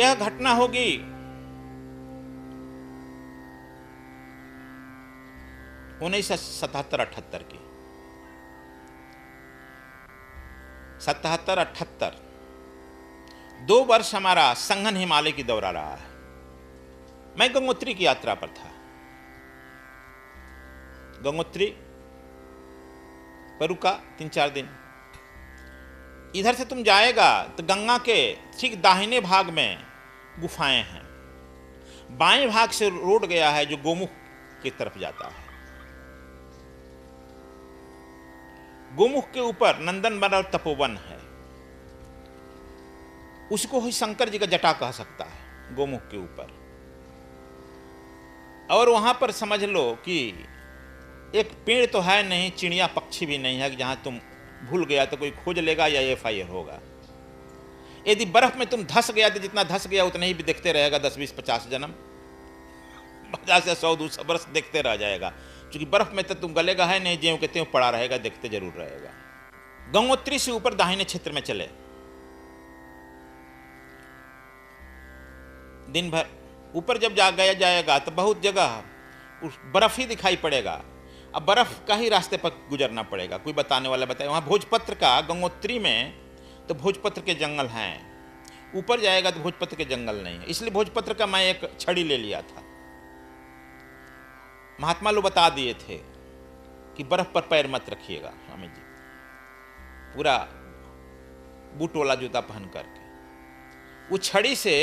यह घटना होगी 1977-78 की। 77-78 2 वर्ष हमारा संघन हिमालय की दौरा रहा है। मैं गंगोत्री की यात्रा पर था। गंगोत्री पर रुका 3-4 दिन। इधर से तुम जाएगा तो गंगा के ठीक दाहिने भाग में गुफाएं हैं। बाएं भाग से रोड गया है जो गोमुख की तरफ जाता है। गोमुख के ऊपर नंदनवन तपोवन है। उसको ही शंकर जी का जटा कह सकता है, गोमुख के ऊपर। और वहां पर समझ लो कि एक पेड़ तो है नहीं, चिड़िया पक्षी भी नहीं है कि जहां तुम भूल गया तो कोई खोज लेगा या एफआईआर होगा। यदि बर्फ में तुम धस गया तो जितना धस गया उतना ही भी देखते रहेगा 10, 20, 50 जन्म, 50 या 100, 200 वर्ष देखते रह जाएगा। क्योंकि बर्फ में तो तुम गलेगा है नहीं, ज्यों के त्यों पड़ा रहेगा, देखते जरूर रहेगा। गंगोत्री से ऊपर दाहिने क्षेत्र में चले, दिन भर ऊपर जब जा गया जाएगा तो बहुत जगह उस बर्फ ही दिखाई पड़ेगा। अब बर्फ का ही रास्ते पर गुजरना पड़ेगा, कोई बताने वाला बताए। वहाँ भोजपत्र का, गंगोत्री में तो भोजपत्र के जंगल हैं, ऊपर जाएगा तो भोजपत्र के जंगल नहीं है। इसलिए भोजपत्र का मैं एक छड़ी ले लिया था। महात्मा लोग बता दिए थे कि बर्फ पर पैर मत रखिएगा स्वामी जी, पूरा बूट वाला जूता पहन करके। वो छड़ी से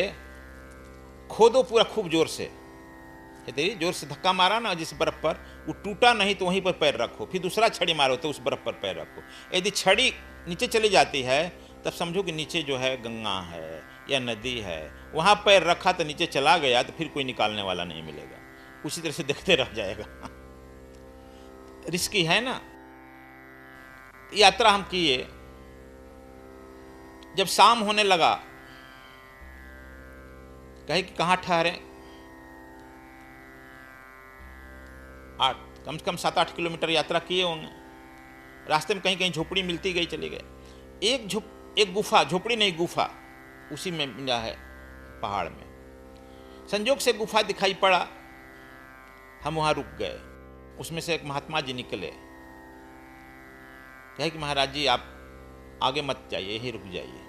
खोदो पूरा खूब जोर से, तेरी जोर से धक्का मारा ना जिस बर्फ पर, वो टूटा नहीं तो वहीं पर पैर रखो, फिर दूसरा छड़ी मारो तो उस बर्फ पर पैर रखो। यदि छड़ी नीचे चली जाती है तब समझो कि नीचे जो है गंगा है या नदी है। वहाँ पैर रखा तो नीचे चला गया तो फिर कोई निकालने वाला नहीं मिलेगा, उसी तरह से देखते रह जाएगा। रिस्की है ना। यात्रा हम किए। जब शाम होने लगा, कहे कि कहाँ ठहरे। कम से कम 7-8 किलोमीटर यात्रा किए होंगे। रास्ते में कहीं कहीं झोपड़ी मिलती गई, चले गए। एक गुफा, झोपड़ी नहीं गुफा, उसी में मिला है पहाड़ में। संजोग से गुफा दिखाई पड़ा, हम वहाँ रुक गए। उसमें से एक महात्मा जी निकले, कहे कि महाराज जी आप आगे मत जाइए, यहीं रुक जाइए।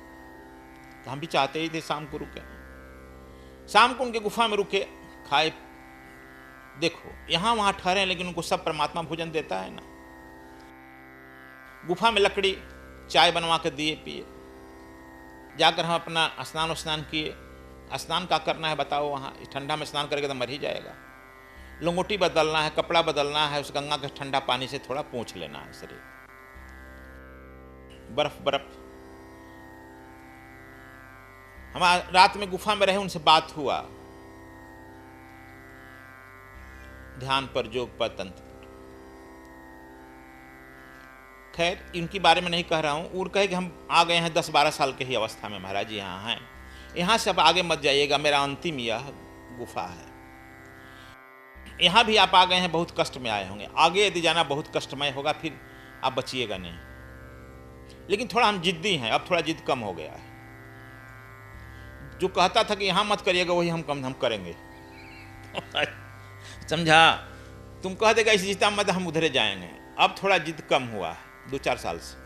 तो हम भी चाहते ही थे शाम को रुके। शाम को उनके गुफा में रुके, खाए। देखो यहाँ वहाँ ठहरे, लेकिन उनको सब परमात्मा भोजन देता है ना। गुफा में लकड़ी, चाय बनवा कर दिए, पिए। जाकर हम अपना स्नान किए। स्नान का करना है बताओ, वहाँ ठंडा में स्नान करके तो मर ही जाएगा। लंगोटी बदलना है, कपड़ा बदलना है, उस गंगा के ठंडा पानी से थोड़ा पोंछ लेना है शरीर। बर्फ। हम रात में गुफा में रहे, उनसे बात हुआ, ध्यान पर, योग पर, तंत्र पर। खैर इनकी बारे में नहीं कह रहा हूं। और कहे कि हम आ गए हैं 10-12 साल के ही अवस्था में, महाराज जी यहाँ हैं, यहाँ से अब आगे मत जाइएगा, मेरा अंतिम यह गुफा है। यहाँ भी आप आ गए हैं, बहुत कष्ट में आए होंगे, आगे यदि जाना बहुत कष्टमय होगा, फिर आप बचिएगा नहीं। लेकिन थोड़ा हम जिद्दी हैं, अब थोड़ा जिद कम हो गया है। जो कहता था कि यहाँ मत करिएगा, वही हम करेंगे। समझा? तुम कह देगा इस जिद्दा मत, हम उधरे जाएंगे। अब थोड़ा जिद कम हुआ है 2-4 साल से।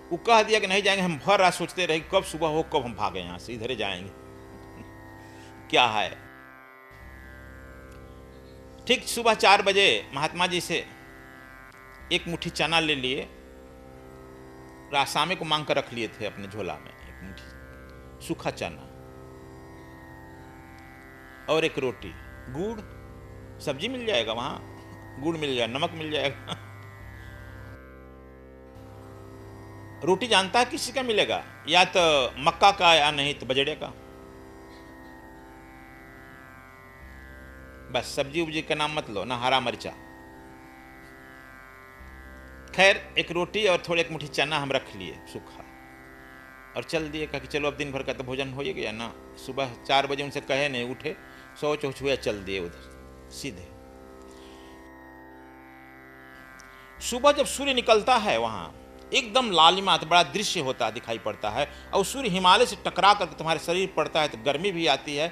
वो कह दिया कि नहीं जाएंगे। हम भर रात सोचते रहे कब सुबह हो, कब हम भागे यहाँ से, इधरे जाएंगे। क्या है। ठीक सुबह 4 बजे महात्मा जी से एक मुट्ठी चना ले लिए, रासामे को मांग कर रख लिए थे अपने झोला में। एक मुट्ठी सूखा चना और एक रोटी, गुड़, सब्जी मिल जाएगा वहाँ, गुड़ मिल जाएगा, नमक मिल जाएगा। रोटी जानता है किसी का मिलेगा, या तो मक्का का या नहीं तो बजड़े का। बस सब्जी उब्जी का नाम मत लो, ना हरा मिर्चा। खैर एक रोटी और थोड़ी एक मुट्ठी चना हम रख लिए सूखा और चल दिए। कहा कि चलो अब दिन भर का तो भोजन हो ही गया ना। सुबह 4 बजे उनसे कहे नहीं, उठे, शौच हुआ, चल दिए उधर सीधे। सुबह जब सूर्य निकलता है वहां एकदम लालिमा, तो बड़ा दृश्य होता दिखाई पड़ता है। और सूर्य हिमालय से टकरा करके तुम्हारे शरीर पड़ता है तो गर्मी भी आती है,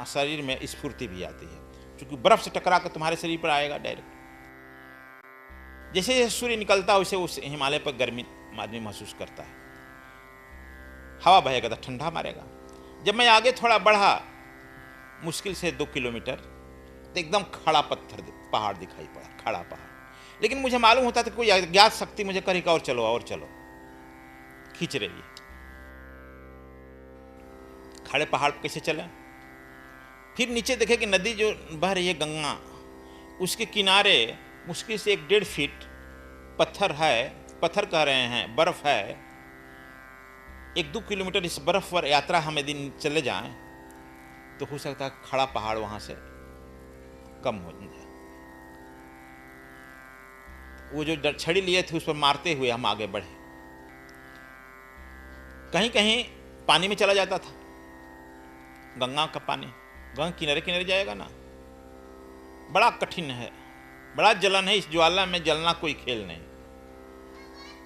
शरीर में स्फूर्ति भी आती है, क्योंकि बर्फ से टकरा कर तुम्हारे शरीर पर आएगा डायरेक्ट। जैसे जैसे सूर्य निकलता है वैसे उस हिमालय पर गर्मी आदमी महसूस करता है। हवा बहेगा तो ठंडा मारेगा। जब मैं आगे थोड़ा बढ़ा, मुश्किल से 2 किलोमीटर, तो एकदम खड़ा पत्थर पहाड़ दिखाई पड़ा, खड़ा पहाड़। लेकिन मुझे मालूम होता था कोई अज्ञात शक्ति मुझे करी और चलो और चलो, खींच रही है। खड़े पहाड़ पर कैसे चले? फिर नीचे देखे कि नदी जो बह रही है गंगा, उसके किनारे मुश्किल से 1-1.5 फीट पत्थर है, पत्थर कह रहे हैं, बर्फ है। 1-2 किलोमीटर इस बर्फ पर यात्रा हम यदि चले जाएं तो हो सकता है खड़ा पहाड़ वहां से कम हो जाए। वो जो छड़ी लिए थे उस पर मारते हुए हम आगे बढ़े। कहीं कहीं पानी में चला जाता था, गंगा का पानी, गंगा किनारे किनारे जाएगा ना, बड़ा कठिन है, बड़ा जलन है। इस ज्वाला में जलना कोई खेल नहीं।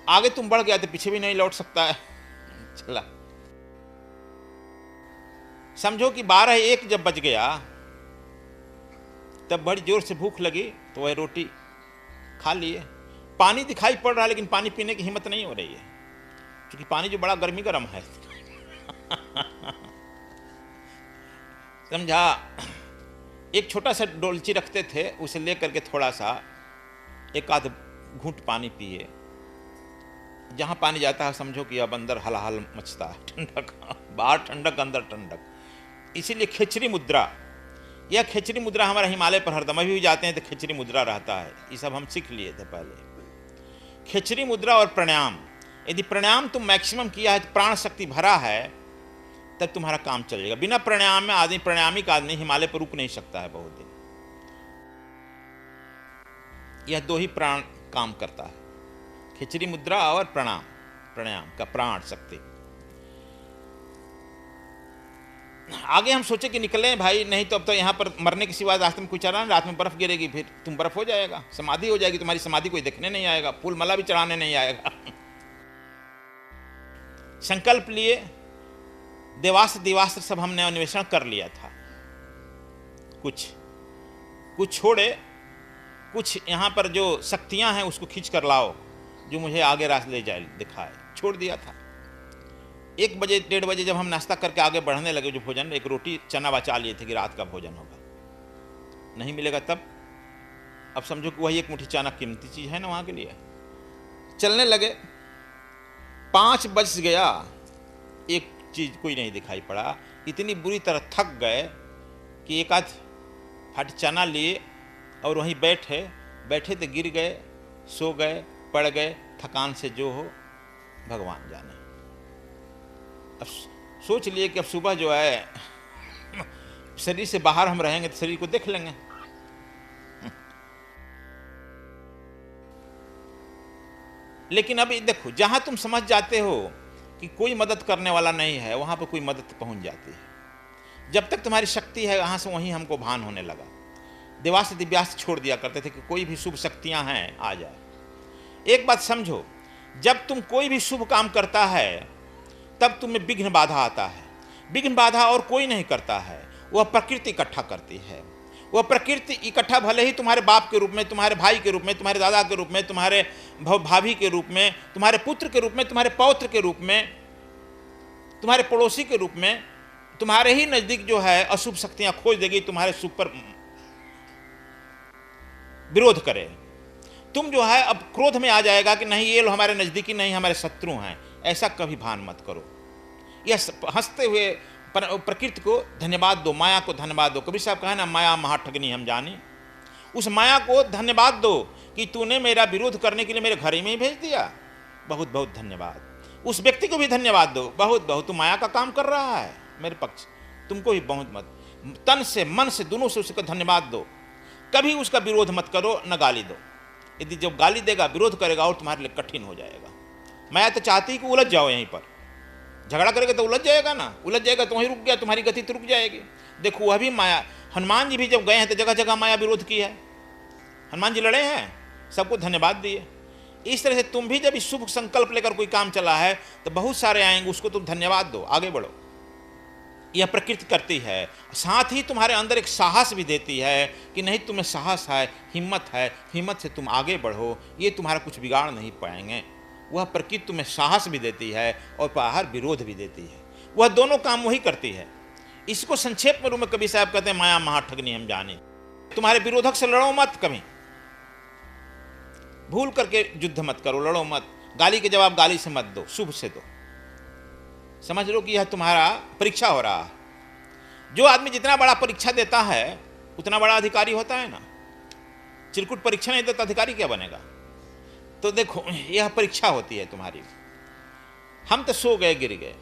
आगे तुम बढ़ गया तो पीछे भी नहीं लौट सकता है। चला, समझो कि 12-1 जब बज गया तब बड़ी जोर से भूख लगी तो वह रोटी खा लिए। पानी दिखाई पड़ रहा है लेकिन पानी पीने की हिम्मत नहीं हो रही है, क्योंकि पानी जो बड़ा गर्मी गर्म है। समझा? एक छोटा सा डोलची रखते थे, उसे लेकर के थोड़ा सा 1-आध घूंट पानी पिए। जहां पानी जाता है समझो कि अब अंदर हलहल मचता है, ठंडक, बाहर ठंडक अंदर ठंडक। इसीलिए खेचरी मुद्रा, यह खेचरी मुद्रा हमारा हिमालय पर हरदम, अभी भी जाते हैं तो खेचरी मुद्रा रहता है। ये सब हम सीख लिए थे पहले। खेचरी मुद्रा और प्राणायाम, यदि प्राणायाम तुम मैक्सिमम किया है तो प्राण शक्ति भरा है, तब तुम्हारा काम चलेगा। बिना प्राणायाम में आदमी, प्राणायामिक आदमी हिमालय पर रुक नहीं सकता है बहुत दिन। यह 2 ही प्राण काम करता है, खिचड़ी मुद्रा और प्राणायाम। प्राणायाम का प्राण शक्ति। आगे हम सोचे कि निकले भाई, नहीं तो अब तो यहाँ पर मरने के सिवा रास्ते में कुछ चला नहीं, रात में बर्फ गिरेगी, फिर तुम बर्फ हो जाएगा, समाधि हो जाएगी, तुम्हारी समाधि कोई देखने नहीं आएगा, फूल माला भी चढ़ाने नहीं आएगा। संकल्प लिए, देवास्त्र दिवास्त्र सब हमने अन्वेषण कर लिया था। कुछ छोड़े, कुछ यहाँ पर जो शक्तियाँ हैं उसको खींच कर लाओ, जो मुझे आगे रास्ते ले जाए दिखाए, छोड़ दिया था। 1 बजे 1:30 बजे जब हम नाश्ता करके आगे बढ़ने लगे, जो भोजन, एक रोटी चना बचा लिए थे कि रात का भोजन होगा, नहीं मिलेगा तब। अब समझो कि वही 1 मुट्ठी चना कीमती चीज़ है ना वहाँ के लिए। चलने लगे, 5 बज गया, एक चीज़ कोई नहीं दिखाई पड़ा। इतनी बुरी तरह थक गए कि 1-आध फट चना लिए और वहीं बैठे तो गिर गए, सो गए, पड़ गए। थकान से जो हो भगवान जाने। अब सोच लिए कि अब सुबह जो है शरीर से बाहर हम रहेंगे तो शरीर को देख लेंगे। लेकिन अभी देखो, जहां तुम समझ जाते हो कि कोई मदद करने वाला नहीं है, वहां पर कोई मदद पहुंच जाती है। जब तक तुम्हारी शक्ति है वहां से वहीं हमको भान होने लगा। देवास्त्र दिव्यास्त्र छोड़ दिया करते थे कि कोई भी शुभ शक्तियां हैं आ जाए। एक बात समझो, जब तुम कोई भी शुभ काम करता है तब तुम्हें विघ्न बाधा आता है। विघ्न बाधा और कोई नहीं करता है, वह प्रकृति इकट्ठा करती है। वह प्रकृति इकट्ठा भले ही तुम्हारे बाप के रूप में, तुम्हारे भाई के रूप में, तुम्हारे दादा के रूप में, तुम्हारे भाभी के रूप में, तुम्हारे पुत्र के रूप में, तुम्हारे पौत्र के रूप में, तुम्हारे पड़ोसी के रूप में, तुम्हारे ही नजदीक जो है अशुभ शक्तियां खोज देगी, तुम्हारे शुभ पर विरोध करे। तुम जो है अब क्रोध में आ जाएगा कि नहीं ये लोग हमारे नजदीकी नहीं, हमारे शत्रु हैं। ऐसा कभी भान मत करो। यह हंसते हुए प्रकृति को धन्यवाद दो, माया को धन्यवाद दो। कबीर साहब कहा ना, माया महाठगनी हम जानी। उस माया को धन्यवाद दो कि तूने मेरा विरोध करने के लिए मेरे घर में ही भेज दिया, बहुत बहुत धन्यवाद। उस व्यक्ति को भी धन्यवाद दो, बहुत बहुत तू माया का काम कर रहा है मेरे पक्ष, तुमको भी बहुत मत, तन से मन से दोनों से उसको धन्यवाद दो। कभी उसका विरोध मत करो, न गाली दो। यदि जब गाली देगा, विरोध करेगा और तुम्हारे लिए कठिन हो जाएगा। माया तो चाहती कि उलझ जाओ, यहीं पर झगड़ा करेगा तो उलझ जाएगा ना, उलझ जाएगा तो वहीं रुक गया, तुम्हारी गति तो रुक जाएगी। देखो वह भी माया, हनुमान जी भी जब गए हैं तो जगह जगह माया विरोध की है। हनुमान जी लड़े हैं, सबको धन्यवाद दिए। इस तरह से तुम भी जब इस शुभ संकल्प लेकर कोई काम चला है तो बहुत सारे आएंगे, उसको तुम धन्यवाद दो, आगे बढ़ो। यह प्रकृति करती है। साथ ही तुम्हारे अंदर एक साहस भी देती है कि नहीं, तुम्हें साहस है, हिम्मत से तुम आगे बढ़ो, ये तुम्हारा कुछ बिगाड़ नहीं पाएंगे। वह प्रकृति तुम्हें साहस भी देती है और बाहर विरोध भी देती है। वह दोनों काम वही करती है। इसको संक्षेप में रूप में कबीर साहब कहते हैं, माया महाठगनी हम जाने। तुम्हारे विरोधक से लड़ो मत, कभी भूल करके युद्ध मत करो, लड़ो मत। गाली के जवाब गाली से मत दो, शुभ से दो। समझ लो कि यह तुम्हारा परीक्षा हो रहा है। जो आदमी जितना बड़ा परीक्षा देता है उतना बड़ा अधिकारी होता है ना। चिरकुट परीक्षा नहीं देता, अधिकारी क्या बनेगा? तो देखो, यह परीक्षा होती है तुम्हारी। हम तो सो गए, गिर गए,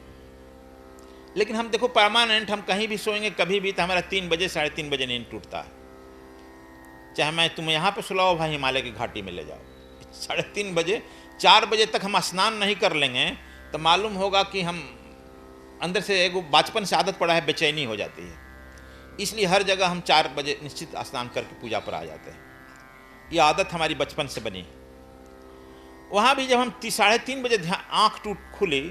लेकिन हम देखो परमानेंट, हम कहीं भी सोएंगे कभी भी तो हमारा 3 बजे 3:30 बजे नींद टूटता है। चाहे मैं तुम्हें यहाँ पे सुलाओ भाई, हिमालय की घाटी में ले जाओ, 3:30 बजे 4 बजे तक हम स्नान नहीं कर लेंगे तो मालूम होगा कि हम अंदर से एक बचपन से आदत पड़ा है, बेचैनी हो जाती है। इसलिए हर जगह हम 4 बजे निश्चित स्नान करके पूजा पर आ जाते हैं। ये आदत हमारी बचपन से बनी। वहाँ भी जब हम 3:30 बजे आँख खुली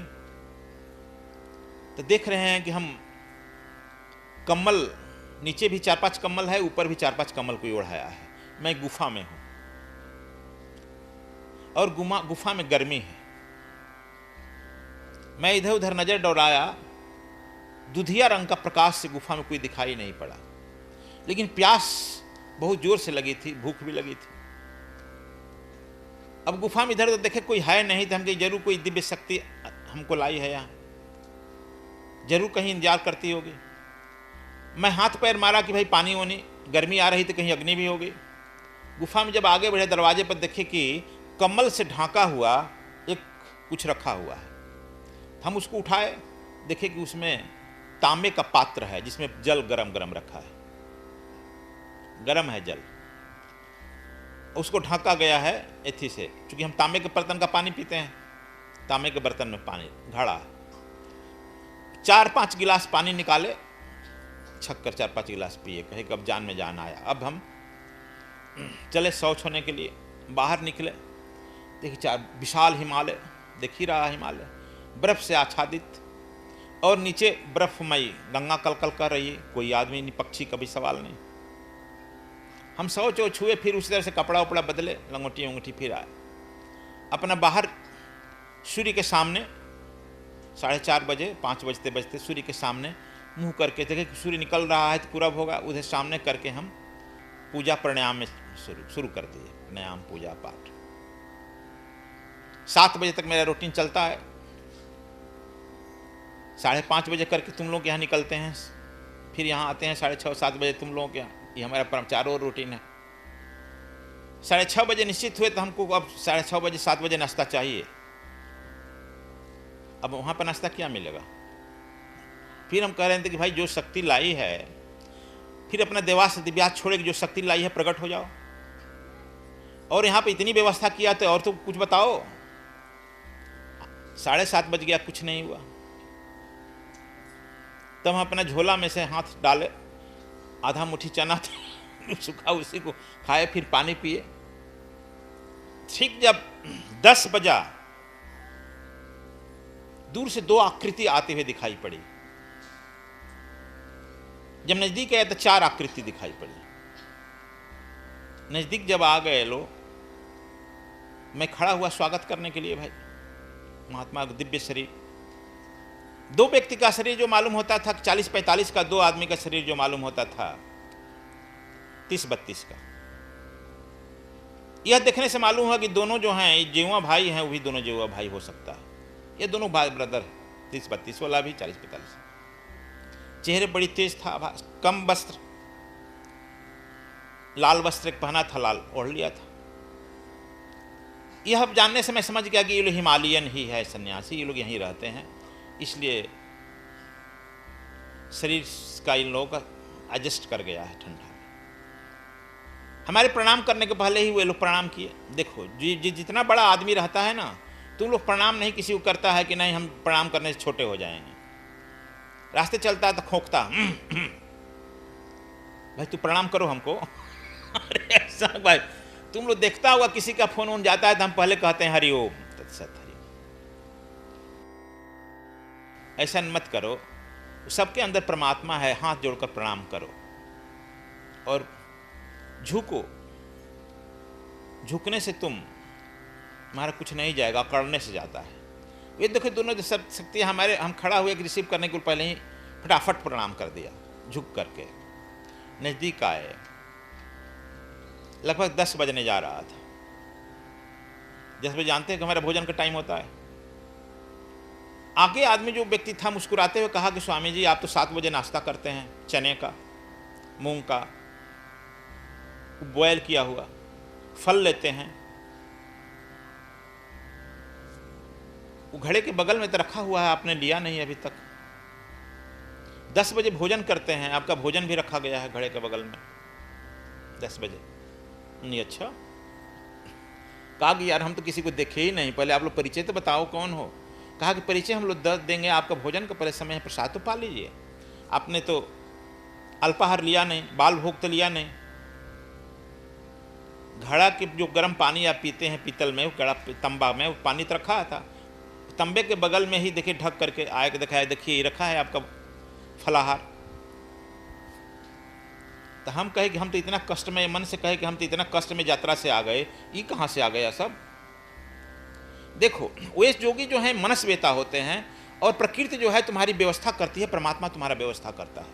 तो देख रहे हैं कि हम कम्बल, नीचे भी 4-5 कम्बल है, ऊपर भी 4-5 कम्बल कोई ओढ़ाया है। मैं गुफा में हूँ और गुफा में गर्मी है। मैं इधर उधर नजर दौड़ाया, दुधिया रंग का प्रकाश से गुफा में कोई दिखाई नहीं पड़ा, लेकिन प्यास बहुत जोर से लगी थी, भूख भी लगी थी। अब गुफा में इधर उधर देखे कोई है नहीं, तो हम कहीं जरूर कोई दिव्य शक्ति हमको लाई है, यहाँ जरूर कहीं इंतजार करती होगी। मैं हाथ पैर मारा कि भाई पानी वानी, गर्मी आ रही तो कहीं अग्नि भी होगी। गुफा में जब आगे बढ़े, दरवाजे पर देखे कि कम्बल से ढांका हुआ एक कुछ रखा हुआ है। हम उसको उठाए, देखे कि उसमें तांबे का पात्र है जिसमें जल गरम गरम रखा है, गरम है जल। उसको ढांका गया है एथी से, क्योंकि हम तांबे के बर्तन का पानी पीते हैं, तांबे के बर्तन में पानी घड़ा है। 4-5 गिलास पानी निकाले, छक्कर 4-5 गिलास पिए, कहे कब जान में जान आया। अब हम चले शौच होने के लिए, बाहर निकले, देखिए विशाल हिमालय, दिख ही रहा हिमालय, बर्फ से आच्छादित, और नीचे बर्फमयी गंगा कलकल कर रही है। कोई आदमी नहीं, पक्षी का भी सवाल नहीं। हम शौच छुए, फिर उसी तरह से कपड़ा उपड़ा बदले, लंगोटी उंगठी फिर आए अपना बाहर। सूर्य के सामने 4:30 बजे, 5 बजते बजते सूर्य के सामने मुंह करके देखे कि सूर्य निकल रहा है तो पूरब होगा, उधर सामने करके हम पूजा प्राणायाम में शुरू कर दिए। प्राणायाम, पूजा पाठ 7 बजे तक मेरा रूटीन चलता है। 5:30 बजे करके तुम लोग यहाँ निकलते हैं, फिर यहाँ आते हैं 6:30-7 बजे तुम लोगों के यहाँ। ये हमारा चारों रूटीन है। 6:30 बजे निश्चित हुए तो हमको अब 6:30 बजे 7 बजे नाश्ता चाहिए। अब वहाँ पर नाश्ता क्या मिलेगा? फिर हम कह रहे थे कि भाई जो शक्ति लाई है, फिर अपना देवास दिव्यास छोड़े कि जो शक्ति लाई है प्रकट हो जाओ। और यहाँ पे इतनी व्यवस्था किया तो और तो कुछ बताओ। 7:30 बज गया, कुछ नहीं हुआ। तब हम अपना झोला में से हाथ डाले, आधा मुट्ठी चना था सूखा, उसी को खाए, फिर पानी पिए। ठीक जब 10 बजा, दूर से 2 आकृति आते हुए दिखाई पड़ी। जब नजदीक आए तो 4 आकृति दिखाई पड़ी। नजदीक जब आ गए लोग, मैं खड़ा हुआ स्वागत करने के लिए। भाई महात्मा का दिव्य शरीर, 2 व्यक्ति का शरीर जो मालूम होता था 40-45 का, 2 आदमी का शरीर जो मालूम होता था 30-32 का। यह देखने से मालूम हुआ कि दोनों जो हैं जेवा भाई हैं, वो भी दोनों जेवा भाई हो सकता है। ये दोनों भाई ब्रदर, 30-32 वाला भी 40-45। चेहरे बड़ी तेज था, कम वस्त्र, लाल वस्त्र पहना था, लाल ओढ़ लिया था। यह जानने से मैं समझ गया कि ये लोग हिमालयन ही है, सन्यासी, ये लोग यहीं रहते हैं, इसलिए शरीर का इन लोगों का एडजस्ट कर गया है ठंडा। हमारे प्रणाम करने के पहले ही वे लोग प्रणाम किए। देखो जितना बड़ा आदमी रहता है ना, तुम लोग प्रणाम नहीं किसी को करता है कि नहीं हम प्रणाम करने से छोटे हो जाएंगे। रास्ते चलता है तो खोंकता, भाई तू प्रणाम करो हमको। अरे ऐसा भाई, तुम लोग देखता होगा किसी का फोन उन जाता है तो हम पहले कहते हैं हरिओम तत्सत हरि। ऐसा मत करो, सबके अंदर परमात्मा है, हाथ जोड़कर प्रणाम करो और झुको। झुकने से तुम्हारा कुछ नहीं जाएगा, करने से जाता है। ये देखो दोनों सब शक्तियाँ हमारे, हम खड़ा हुए रिसीव करने के पहले ही फटाफट प्रणाम कर दिया झुक करके। नज़दीक आए, लगभग 10 बजने जा रहा था। 10 बजे जानते हैं कि हमारा भोजन का टाइम होता है। आगे आदमी जो व्यक्ति था मुस्कुराते हुए कहा कि स्वामी जी आप तो 7 बजे नाश्ता करते हैं, चने का, मूंग का बॉयल किया हुआ, फल लेते हैं। वो घड़े के बगल में तो रखा हुआ है, आपने लिया नहीं अभी तक। 10 बजे भोजन करते हैं, आपका भोजन भी रखा गया है घड़े के बगल में 10 बजे। नहीं, अच्छा। कहा कि यार हम तो किसी को देखे ही नहीं, पहले आप लोग परिचय तो बताओ कौन हो। कहा कि परिचय हम लोग 10 देंगे, आपका भोजन का पहले समय है, प्रसाद तो पा लीजिए। आपने तो अल्पाहार लिया नहीं, बाल भोग तो लिया नहीं। घड़ा के जो गर्म पानी आप पीते हैं पीतल में, घड़ा तंबा में, वो पानी तो रखा था तंबे के बगल में ही, देखिए ढक करके आए के दिखाया, देखिए ये रखा है आपका फलाहार। तो हम कहे कि हम तो इतना कष्ट में, मन से कहे कि हम तो इतना कष्ट में यात्रा से आ गए, ये कहाँ से आ गया सब। देखो वे जोगी जो है मनस्वेता होते हैं और प्रकृति जो है तुम्हारी व्यवस्था करती है, परमात्मा तुम्हारा व्यवस्था करता है।